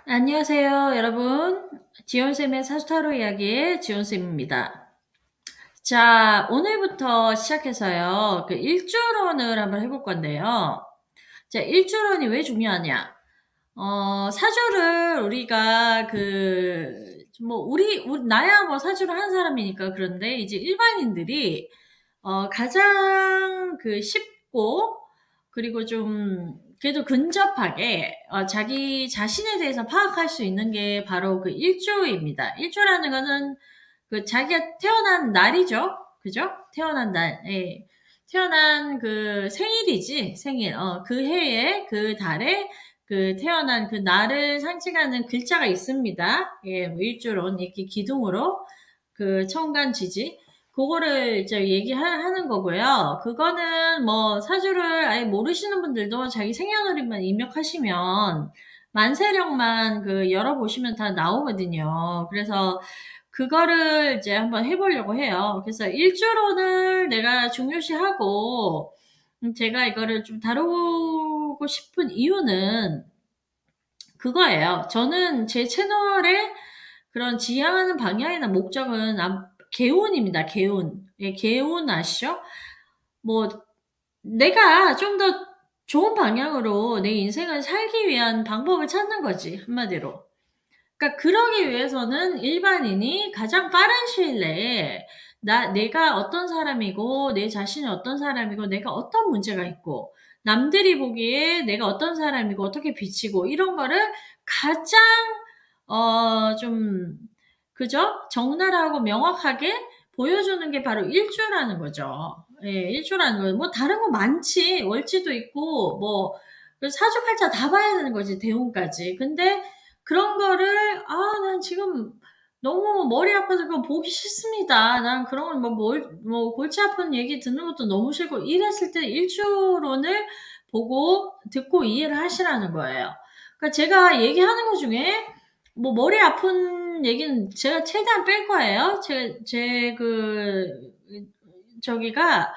안녕하세요, 여러분. 지온쌤의 사수타로 이야기의 지온쌤입니다. 자, 오늘부터 시작해서요, 일주론을 한번 해볼 건데요. 자, 일주론이 왜 중요하냐? 사주를 우리가 나야 뭐 사주를 한 사람이니까 그런데 이제 일반인들이, 가장 쉽고, 그리고 좀, 그래도 근접하게, 자기 자신에 대해서 파악할 수 있는 게 바로 그 일주입니다. 일주라는 거는 자기가 태어난 날이죠. 그죠? 태어난 날, 예. 태어난 그 생일이지, 생일. 그 해에, 그 달에, 태어난 그 날을 상징하는 글자가 있습니다. 예, 뭐 일주론, 이렇게 기둥으로, 천간지지. 그거를 이제 얘기하는 거고요. 그거는 뭐 사주를 아예 모르시는 분들도 자기 생년월일만 입력하시면 만세력만 열어보시면 다 나오거든요. 그래서 그거를 이제 한번 해보려고 해요. 그래서 일주론을 내가 중요시하고 제가 이거를 좀 다루고 싶은 이유는 그거예요. 저는 제 채널의 그런 지향하는 방향이나 목적은 개운입니다. 개운. 예, 개운 아시죠? 뭐 내가 좀 더 좋은 방향으로 내 인생을 살기 위한 방법을 찾는 거지, 한마디로. 그러니까 그러기 위해서는 일반인이 가장 빠른 시일 내에 내가 어떤 사람이고, 내 자신이 어떤 사람이고, 내가 어떤 문제가 있고, 남들이 보기에 내가 어떤 사람이고, 어떻게 비치고, 이런 거를 가장, 좀, 그죠? 적나라하고 명확하게 보여주는 게 바로 일주라는 거죠. 예, 일주라는 거예요. 뭐, 다른 거 많지. 월지도 있고, 뭐, 사주팔자 다 봐야 되는 거지, 대운까지. 근데, 그런 거를, 난 지금 너무 머리 아파서 그거 보기 싫습니다. 난 그런 골치 아픈 얘기 듣는 것도 너무 싫고, 이랬을 때 일주론을 보고, 듣고 이해를 하시라는 거예요. 그러니까 제가 얘기하는 것 중에, 뭐 머리 아픈 얘기는 제가 최대한 뺄 거예요. 저기가,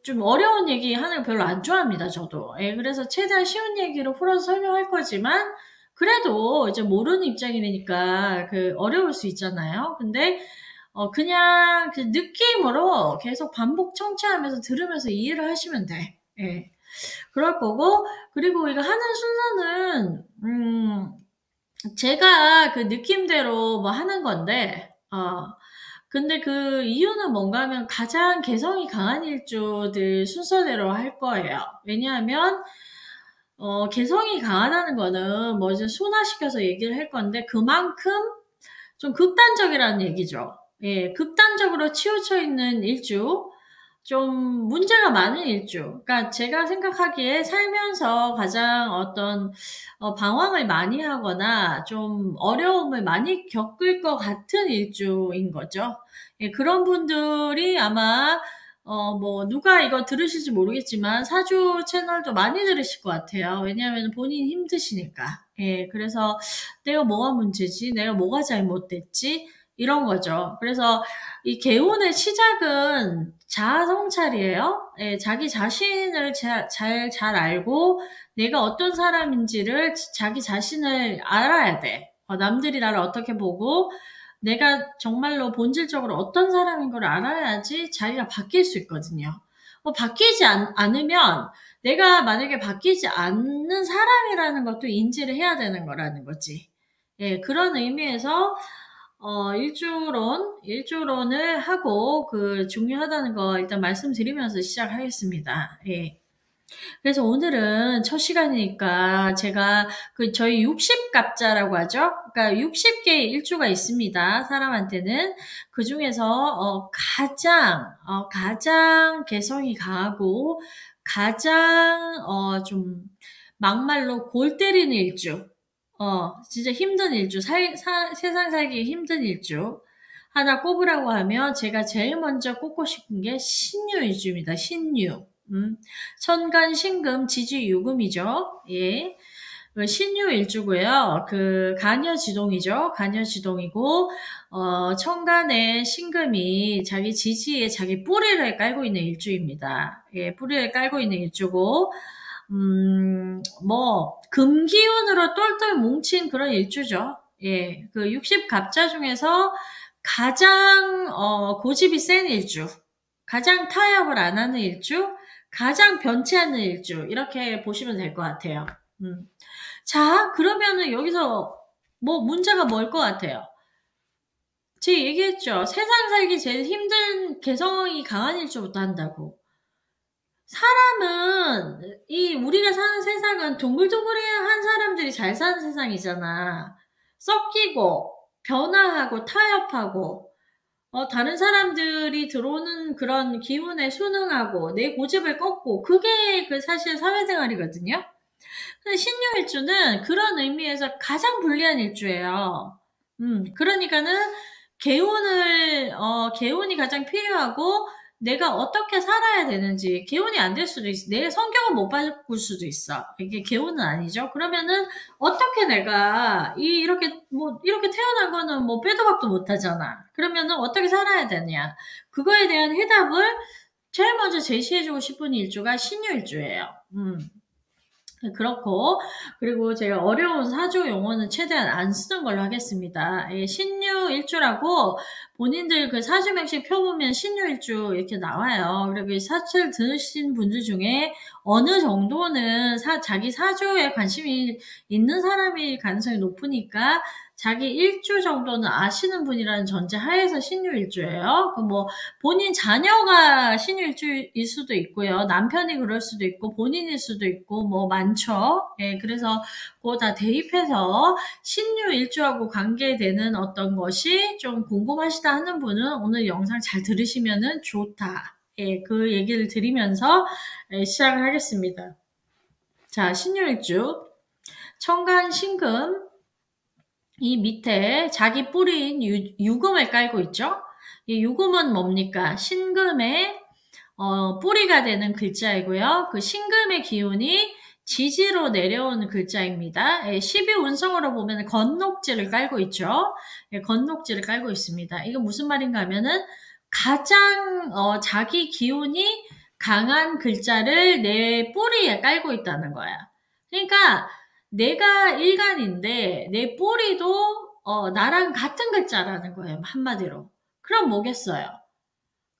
좀 어려운 얘기 하는 거 별로 안 좋아합니다, 저도. 예, 그래서 최대한 쉬운 얘기로 풀어서 설명할 거지만, 그래도 이제 모르는 입장이니까 어려울 수 있잖아요. 근데 그냥 그 느낌으로 계속 반복 청취하면서 들으면서 이해를 하시면 돼. 예. 그럴 거고, 그리고 이거 하는 순서는 제가 그 느낌대로 뭐 하는 건데, 근데 그 이유는 뭔가 하면 가장 개성이 강한 일주들 순서대로 할 거예요. 왜냐하면 개성이 강하다는 거는 뭐 이제 순화시켜서 얘기를 할 건데 그만큼 좀 극단적이라는 얘기죠. 예, 극단적으로 치우쳐 있는 일주, 좀 문제가 많은 일주. 그러니까 제가 생각하기에 살면서 가장 어떤 방황을 많이 하거나 좀 어려움을 많이 겪을 것 같은 일주인 거죠. 예, 그런 분들이 아마 뭐 누가 이거 들으실지 모르겠지만 사주 채널도 많이 들으실 것 같아요. 왜냐하면 본인이 힘드시니까. 예, 그래서 내가 뭐가 문제지? 내가 뭐가 잘못됐지? 이런 거죠. 그래서 이 개운의 시작은 자아 성찰이에요. 예, 자기 자신을 잘 알고 내가 어떤 사람인지를 자기 자신을 알아야 돼. 남들이 나를 어떻게 보고 내가 정말로 본질적으로 어떤 사람인 걸 알아야지 자기가 바뀔 수 있거든요. 바뀌지 않으면 내가 만약에 바뀌지 않는 사람이라는 것도 인지를 해야 되는 거라는 거지. 예, 그런 의미에서 일주론을 하고 중요하다는 거 일단 말씀드리면서 시작하겠습니다. 예. 그래서 오늘은 첫 시간이니까 제가 저희 60갑자라고 하죠. 그러니까 60개의 일주가 있습니다. 사람한테는 그 중에서 가장 개성이 강하고 가장 좀 막말로 골 때리는 일주. 진짜 힘든 일주. 세상 살기 힘든 일주. 하나 꼽으라고 하면 제가 제일 먼저 꼽고 싶은 게 신유 일주입니다. 신유. 천간, 신금, 지지, 유금이죠. 예. 신유 일주고요. 간여지동이죠. 간여지동이고, 천간에 신금이 자기 지지에 자기 뿌리를 깔고 있는 일주입니다. 예, 뿌리를 깔고 있는 일주고, 금기운으로 똘똘 뭉친 그런 일주죠. 예, 그 60갑자 중에서 가장, 고집이 센 일주, 가장 타협을 안 하는 일주, 가장 변치 않는 일주, 이렇게 보시면 될 것 같아요. 자, 그러면은 여기서 문제가 뭘 것 같아요? 제가 얘기했죠. 세상 살기 제일 힘든 개성이 강한 일주부터 한다고. 사람은, 우리가 사는 세상은 동글동글한 사람들이 잘 사는 세상이잖아. 섞이고, 변화하고, 타협하고, 다른 사람들이 들어오는 그런 기운에 순응하고, 내 고집을 꺾고, 그게 사실 사회생활이거든요. 근데 신유일주는 그런 의미에서 가장 불리한 일주예요. 그러니까는 개운이 가장 필요하고, 내가 어떻게 살아야 되는지, 개운이 안 될 수도 있어. 내 성격은 못 바꿀 수도 있어. 이게 개운은 아니죠. 그러면은, 어떻게 내가, 이렇게 태어난 거는 빼도 박도 못 하잖아. 그러면은 어떻게 살아야 되냐. 그거에 대한 해답을 제일 먼저 제시해주고 싶은 일주가 신유일주예요. 그렇고, 그리고 제가 어려운 사주 용어는 최대한 안 쓰는 걸로 하겠습니다. 신유일주라고 본인들 그 사주명식 펴보면 신유일주 이렇게 나와요. 그리고 이 사주를 들으신 분들 중에 어느 정도는 자기 사주에 관심이 있는 사람일 가능성이 높으니까 자기 일주 정도는 아시는 분이라는 전제 하에서 신유일주예요. 본인 자녀가 신유일주일 수도 있고요. 남편이 그럴 수도 있고 본인일 수도 있고 많죠. 예, 그래서 그거 다 대입해서 신유일주하고 관계되는 어떤 것이 좀 궁금하시다 하는 분은 오늘 영상 잘 들으시면은 좋다. 예, 그 얘기를 드리면서 시작을 하겠습니다. 자, 신유일주 천간 신금 이 밑에 자기 뿌리인 유금을 깔고 있죠. 이 유금은 뭡니까? 신금의 뿌리가 되는 글자이고요. 그 신금의 기운이 지지로 내려오는 글자입니다. 12운성으로 보면 건녹지를 깔고 있죠. 건녹지를 깔고 있습니다. 이거 무슨 말인가 하면은 가장 자기 기운이 강한 글자를 내 뿌리에 깔고 있다는 거야. 그러니까 내가 일간인데 내 뿌리도 나랑 같은 글자라는 거예요. 한마디로. 그럼 뭐겠어요?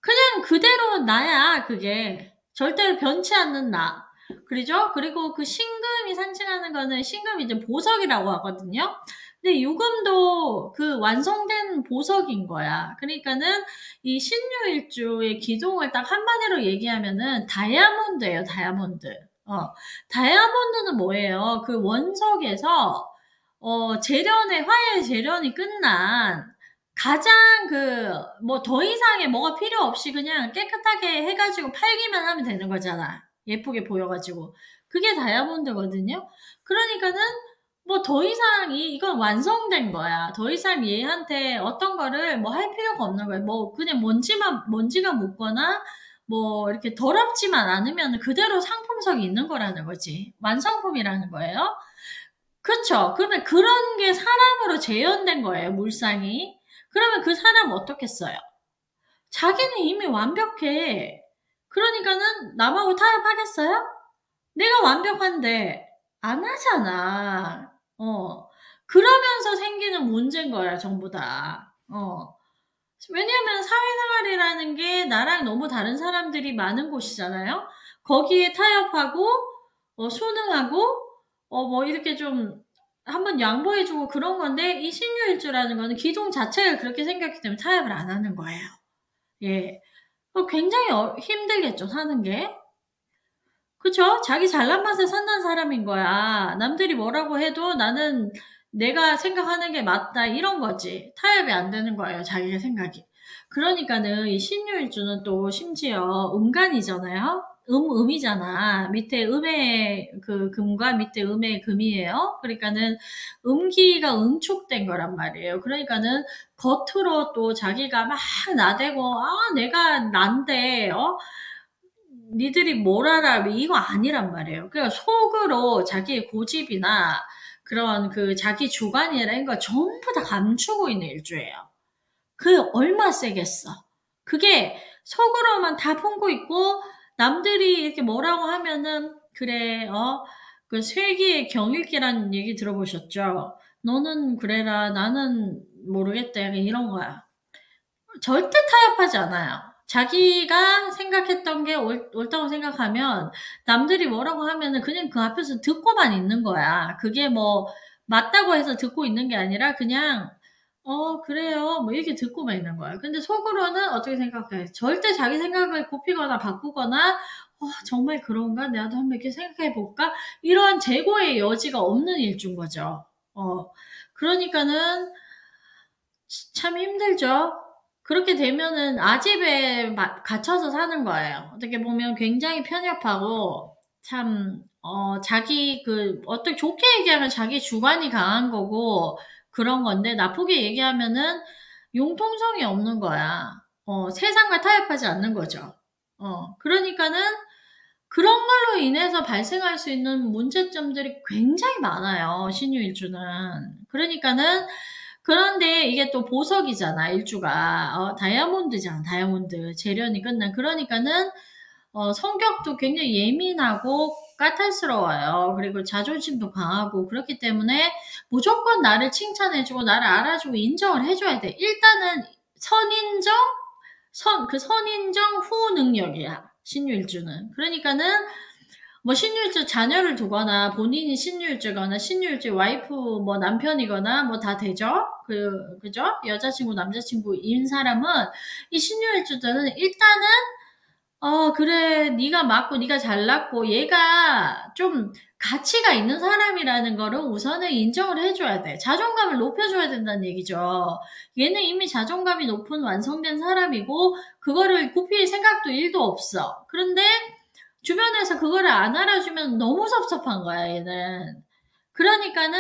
그냥 그대로 나야, 그게. 절대로 변치 않는 나. 그러죠? 그리고 그 신금이 상징하는 거는 신금이 이제 보석이라고 하거든요. 근데 유금도 그 완성된 보석인 거야. 그러니까는 이 신유일주의 기둥을 딱 한마디로 얘기하면은 다이아몬드예요, 다이아몬드. 다이아몬드는 뭐예요? 그 원석에서 화해 재련이 끝난 가장 더 이상의 뭐가 필요 없이 그냥 깨끗하게 해가지고 팔기만 하면 되는 거잖아. 예쁘게 보여가지고. 그게 다이아몬드거든요. 그러니까는 더 이상 이건 완성된 거야. 더 이상 얘한테 어떤 거를 할 필요가 없는 거야. 그냥 먼지가 묻거나 이렇게 더럽지만 않으면 그대로 상품성이 있는 거라는 거지. 완성품이라는 거예요. 그쵸? 그러면 그런 게 사람으로 재현된 거예요, 물상이. 그러면 그 사람 어떻게 써요? 자기는 이미 완벽해. 그러니까는 남하고 타협하겠어요? 내가 완벽한데 안 하잖아. 그러면서 생기는 문제인 거야, 전부 다. 왜냐면 사회생활이라는 게 나랑 너무 다른 사람들이 많은 곳이잖아요. 거기에 타협하고 순응하고 이렇게 좀 한번 양보해주고 그런 건데 이 신유일주라는 거는 기둥 자체가 그렇게 생겼기 때문에 타협을 안 하는 거예요. 예, 굉장히 힘들겠죠, 사는 게. 그쵸? 자기 잘난 맛에 산다는 사람인 거야. 남들이 뭐라고 해도 나는 내가 생각하는 게 맞다, 이런 거지. 타협이 안 되는 거예요, 자기가 생각이. 그러니까는 이 신유일주는 또 심지어 음간이잖아요? 음이잖아. 밑에 음의 그 금과 밑에 음의 금이에요. 그러니까는 음기가 응축된 거란 말이에요. 그러니까는 겉으로 또 자기가 막 나대고, 내가 난데, 니들이 뭘 알아? 이거 아니란 말이에요. 그러니까 속으로 자기의 고집이나 그런 자기 주관이라는 거 전부 다 감추고 있는 일주예요. 얼마 세겠어. 그게 속으로만 다 품고 있고 남들이 이렇게 뭐라고 하면은 그래, 그 쇠기의 경읽기라는 얘기 들어보셨죠? 너는 그래라, 나는 모르겠다, 약간 이런 거야. 절대 타협하지 않아요. 자기가 생각했던 게 옳다고 생각하면 남들이 뭐라고 하면은 그냥 그 앞에서 듣고만 있는 거야. 그게 뭐 맞다고 해서 듣고 있는 게 아니라 그냥 그래요. 뭐 이렇게 듣고만 있는 거야. 근데 속으로는 어떻게 생각해? 절대 자기 생각을 굽히거나 바꾸거나 정말 그런가? 나도 한번 이렇게 생각해 볼까? 이런 재고의 여지가 없는 일주인 거죠. 그러니까는 참 힘들죠. 그렇게 되면은 아집에 갇혀서 사는 거예요. 어떻게 보면 굉장히 편협하고 참 자기 어떻게 좋게 얘기하면 자기 주관이 강한 거고 그런 건데 나쁘게 얘기하면은 융통성이 없는 거야. 세상과 타협하지 않는 거죠. 그러니까는 그런 걸로 인해서 발생할 수 있는 문제점들이 굉장히 많아요. 신유일주는. 그러니까는 그런데 이게 또 보석이잖아, 일주가. 다이아몬드잖아, 다이아몬드. 재련이 끝난. 그러니까는, 성격도 굉장히 예민하고 까탈스러워요. 그리고 자존심도 강하고, 그렇기 때문에 무조건 나를 칭찬해주고, 나를 알아주고, 인정을 해줘야 돼. 일단은, 선인정, 선인정 후 능력이야. 신유일주는. 그러니까는, 뭐 신유일주 자녀를 두거나 본인이 신유일주거나 신유일주 와이프 뭐 남편이거나 뭐 다 되죠. 그죠? 여자친구 남자친구인 사람은 이 신유일주들은 일단은 그래 네가 맞고 네가 잘났고 얘가 좀 가치가 있는 사람이라는 거를 우선은 인정을 해줘야 돼. 자존감을 높여줘야 된다는 얘기죠. 얘는 이미 자존감이 높은 완성된 사람이고 그거를 굽힐 생각도 1도 없어. 그런데 주변에서 그거를 안 알아주면 너무 섭섭한 거야, 얘는. 그러니까는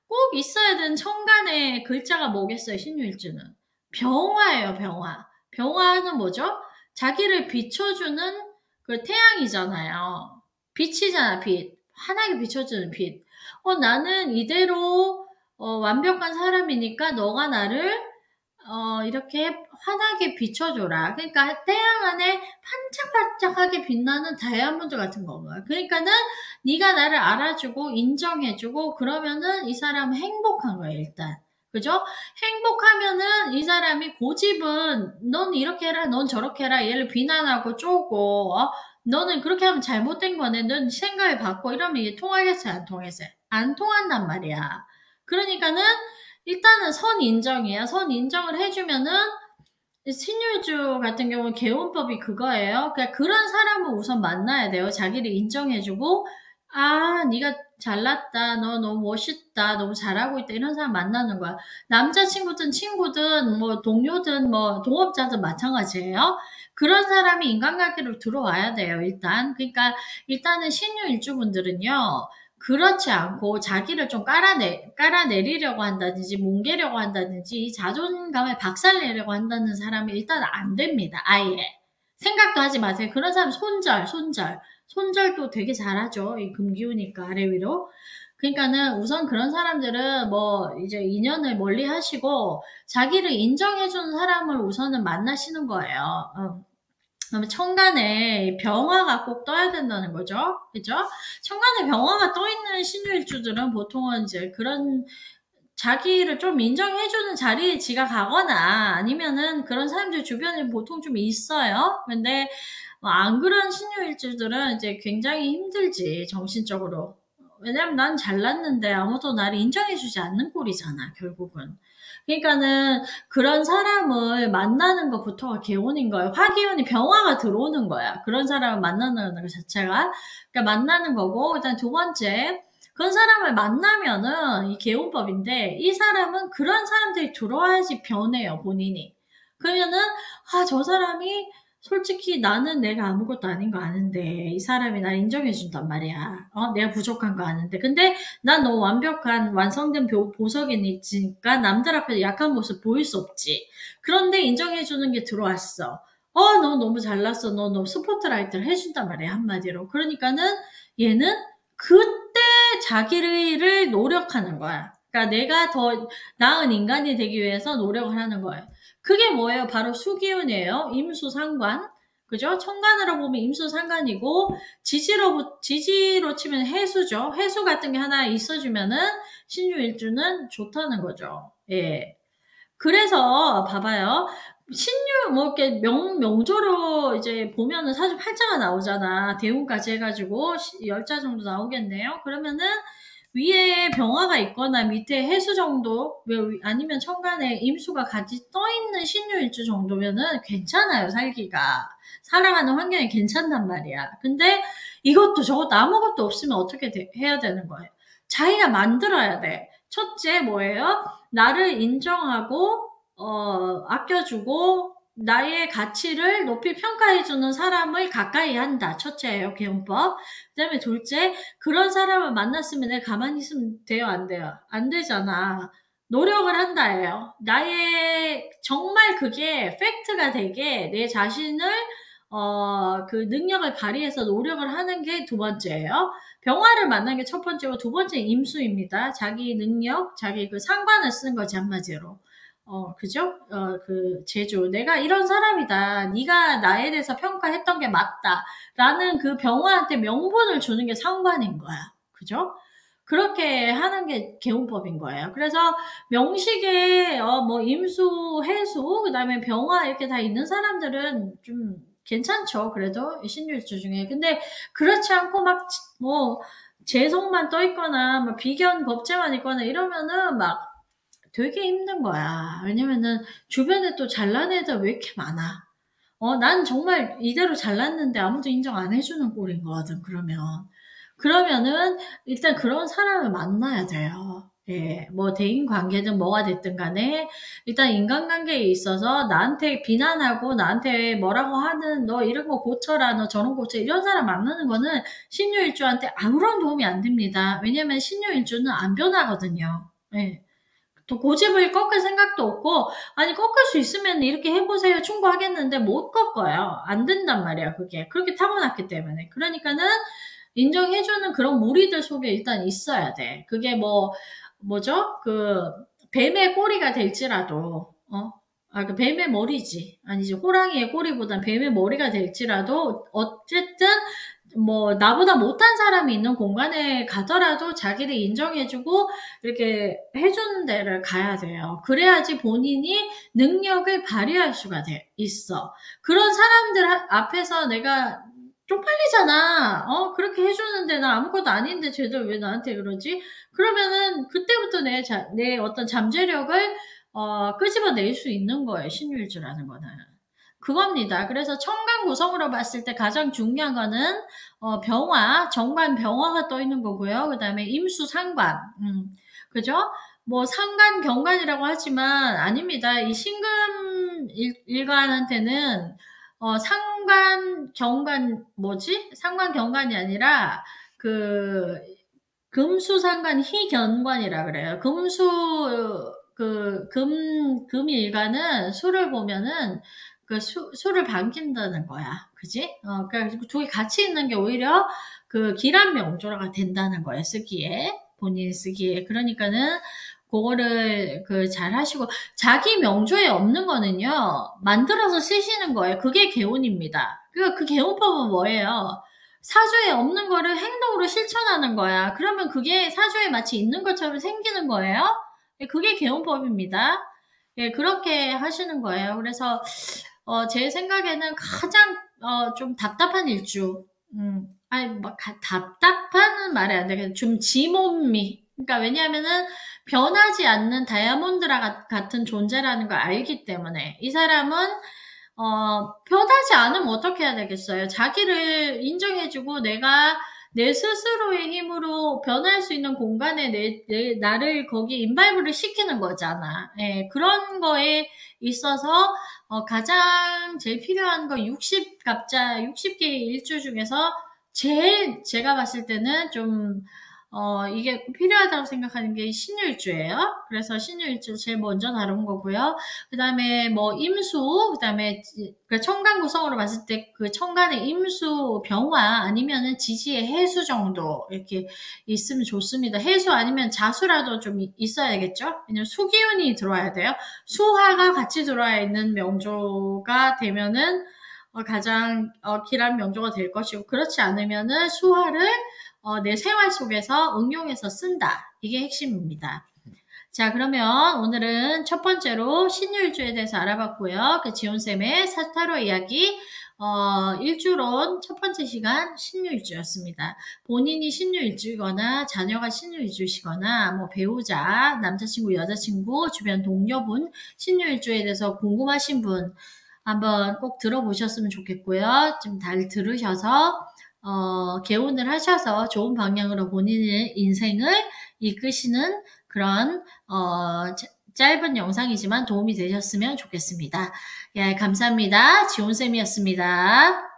꼭 있어야 되는 천간의 글자가 뭐겠어요, 신유일주는. 병화예요, 병화. 병화는 뭐죠? 자기를 비춰주는 그 태양이잖아요. 빛이잖아, 빛. 환하게 비춰주는 빛. 나는 이대로 완벽한 사람이니까 너가 나를 이렇게 환하게 비춰줘라. 그러니까 태양 안에 반짝반짝하게 빛나는 다이아몬드 같은 거야. 그러니까는 네가 나를 알아주고 인정해주고 그러면은 이 사람은 행복한 거야, 일단. 그죠? 행복하면은 이 사람이 고집은 넌 이렇게 해라, 넌 저렇게 해라, 얘를 비난하고 쪼고, 너는 그렇게 하면 잘못된 거네, 넌 생각을 바꿔 이러면 이게 통하겠어요, 안 통했어요? 안 통한단 말이야. 그러니까는 일단은 선 인정이야. 선 인정을 해주면은 신유주 같은 경우는 개운법이 그거예요. 그러니까 그런 사람을 우선 만나야 돼요. 자기를 인정해주고 네가 잘났다. 너 너무 멋있다. 너무 잘하고 있다. 이런 사람 만나는 거야. 남자친구든 친구든 뭐 동료든 뭐 동업자든 마찬가지예요. 그런 사람이 인간관계로 들어와야 돼요. 일단. 그러니까 일단은 신유일주분들은요. 그렇지 않고 자기를 좀 깔아내리려고 한다든지 뭉개려고 한다든지 이 자존감을 박살내려고 한다는 사람이 일단 안 됩니다. 아예. 생각도 하지 마세요. 그런 사람 손절도 되게 잘하죠. 이 금기우니까 아래 위로. 그러니까는 우선 그런 사람들은 뭐 이제 인연을 멀리 하시고 자기를 인정해주는 사람을 우선은 만나시는 거예요. 그러면 천간에 병화가 꼭 떠야 된다는 거죠. 그죠? 천간에 병화가 떠 있는 신유일주들은 보통은 이제 그런 자기를 좀 인정해주는 자리에 지가 가거나 아니면은 그런 사람들 주변에 보통 좀 있어요. 근데 안 그런 신유일주들은 이제 굉장히 힘들지, 정신적으로. 왜냐면 난 잘났는데 아무도 나를 인정해주지 않는 꼴이잖아, 결국은. 그러니까는 그런 사람을 만나는 것부터가 개운인 거예요. 화기운이 병화가 들어오는 거야. 그런 사람을 만나는 것 자체가. 그러니까 만나는 거고, 일단 두 번째, 그런 사람을 만나면은 이 개운법인데, 이 사람은 그런 사람들이 들어와야지 변해요, 본인이. 그러면은, 저 사람이 솔직히 나는 내가 아무것도 아닌 거 아는데 이 사람이 날 인정해준단 말이야. 내가 부족한 거 아는데. 근데 난 너무 완벽한 완성된 보석이니까 남들 앞에서 약한 모습 보일 수 없지. 그런데 인정해주는 게 들어왔어. 너 너무 잘났어. 너 너무 스포트라이트를 해준단 말이야, 한마디로. 그러니까는 얘는 그때 자기를 노력하는 거야. 그러니까 내가 더 나은 인간이 되기 위해서 노력을 하는 거예요. 그게 뭐예요? 바로 수기운이에요. 임수상관. 그죠? 천간으로 보면 임수 상관이고, 지지로 치면 해수죠. 해수 같은 게 하나 있어주면은, 신유일주는 좋다는 거죠. 예. 그래서, 봐봐요. 신유, 뭐, 이렇게 명조로 이제 보면은 사실 팔자가 나오잖아. 대운까지 해가지고, 10자 정도 나오겠네요. 그러면은, 위에 병화가 있거나 밑에 해수 정도, 아니면 천간에 임수가 같이 떠있는 신유일주 정도면은 괜찮아요, 살기가. 살아가는 환경이 괜찮단 말이야. 근데 이것도 저것도 아무것도 없으면 어떻게 해야 되는 거예요? 자기가 만들어야 돼. 첫째 뭐예요? 나를 인정하고 아껴주고 나의 가치를 높이 평가해주는 사람을 가까이 한다. 첫째예요, 개운법. 그 다음에 둘째, 그런 사람을 만났으면 내가 가만히 있으면 돼요, 안 돼요? 안 되잖아. 노력을 한다예요. 나의 정말 그게 팩트가 되게 내 자신을 그 능력을 발휘해서 노력을 하는 게 두 번째예요. 병화를 만난 게 첫 번째고 두 번째 임수입니다. 자기 능력, 자기 그 상관을 쓰는 거지 한마디로. 그죠? 그 제주. 내가 이런 사람이다. 네가 나에 대해서 평가했던 게 맞다. 라는 그 병화한테 명분을 주는 게 상관인 거야. 그죠? 그렇게 하는 게 개운법인 거예요. 그래서 명식에 뭐 임수, 해수, 그다음에 병화 이렇게 다 있는 사람들은 좀 괜찮죠. 그래도 신유일주 중에. 근데 그렇지 않고 막 뭐 재성만 떠 있거나 막 비견 겁재만 있거나 이러면은 막 되게 힘든 거야. 왜냐면은 주변에 또 잘난 애들 왜 이렇게 많아? 난 정말 이대로 잘났는데 아무도 인정 안 해주는 꼴인 거거든, 그러면은 일단 그런 사람을 만나야 돼요. 예, 뭐 대인 관계든 뭐가 됐든 간에 일단 인간관계에 있어서 나한테 비난하고 나한테 뭐라고 하는 너 이런 거 고쳐라 너 저런 거 고쳐 이런 사람 만나는 거는 신유일주한테 아무런 도움이 안 됩니다. 왜냐면 신유일주는 안 변하거든요. 예. 또 고집을 꺾을 생각도 없고 아니 꺾을 수 있으면 이렇게 해보세요 충고하겠는데 못 꺾어요. 안 된단 말이야 그게. 그렇게 타고났기 때문에. 그러니까는 인정해주는 그런 무리들 속에 일단 있어야 돼. 그게 뭐죠? 그 뱀의 꼬리가 될지라도 그 뱀의 머리지. 아니지 호랑이의 꼬리보단 뱀의 머리가 될지라도 어쨌든 뭐 나보다 못한 사람이 있는 공간에 가더라도 자기를 인정해주고 이렇게 해주는 데를 가야 돼요. 그래야지 본인이 능력을 발휘할 수가 있어. 그런 사람들 앞에서 내가 쪽팔리잖아. 그렇게 해주는데 나 아무것도 아닌데 쟤들 왜 나한테 그러지? 그러면은 그때부터 내 어떤 잠재력을 끄집어낼 수 있는 거예요. 신유일주라는 거는. 그겁니다. 그래서 천간 구성으로 봤을 때 가장 중요한 거는 병화, 정관 병화가 떠 있는 거고요. 그 다음에 임수 상관, 그죠? 뭐 상관 경관이라고 하지만 아닙니다. 이 신금 일관한테는 상관 경관 뭐지? 상관 경관이 아니라 그 금수 상관 희견관이라 그래요. 금일간은 수를 보면은 수를 반긴다는 거야. 그지? 그러니까 두 개 같이 있는 게 오히려 그 기란 명조라가 된다는 거예요. 본인이 쓰기에. 그러니까는 그거를 잘 하시고 자기 명조에 없는 거는요. 만들어서 쓰시는 거예요. 그게 개운입니다. 그 개운법은 뭐예요? 사주에 없는 거를 행동으로 실천하는 거야. 그러면 그게 사주에 마치 있는 것처럼 생기는 거예요. 그게 개운법입니다. 예, 그렇게 하시는 거예요. 그래서 제 생각에는 가장 좀 답답한 일주. 아니 답답한 말이 안 돼. 좀 지몬미. 그러니까 왜냐하면은 변하지 않는 다이아몬드라 같은 존재라는 걸 알기 때문에 이 사람은 변하지 않으면 어떻게 해야 되겠어요? 자기를 인정해주고 내가 내 스스로의 힘으로 변할 수 있는 공간에 나를 거기 인발브를 시키는 거잖아. 예, 그런 거에 있어서 가장 제일 필요한 거 60개의 일주 중에서 제일 제가 봤을 때는 좀 이게 필요하다고 생각하는 게 신유일주예요. 그래서 신유일주 제일 먼저 다룬 거고요. 그 다음에 뭐 임수, 그 다음에 천간 구성으로 봤을 때 그 천간의 임수 병화 아니면은 지지의 해수 정도 이렇게 있으면 좋습니다. 해수 아니면 자수라도 좀 있어야 겠죠? 왜냐면 수기운이 들어와야 돼요. 수화가 같이 들어와 있는 명조가 되면은 가장 길한 명조가 될 것이고 그렇지 않으면은 수화를 내 생활 속에서 응용해서 쓴다. 이게 핵심입니다. 자, 그러면 오늘은 첫 번째로 신유일주에 대해서 알아봤고요. 그 지온쌤의 사타로 이야기, 일주론 첫 번째 시간 신유일주였습니다. 본인이 신유일주이거나 자녀가 신유일주시거나 뭐 배우자, 남자친구, 여자친구, 주변 동료분 신유일주에 대해서 궁금하신 분 한번 꼭 들어보셨으면 좋겠고요. 좀 잘 들으셔서 개운을 하셔서 좋은 방향으로 본인의 인생을 이끄시는 그런 짧은 영상이지만 도움이 되셨으면 좋겠습니다. 예, 감사합니다. 지온쌤이었습니다.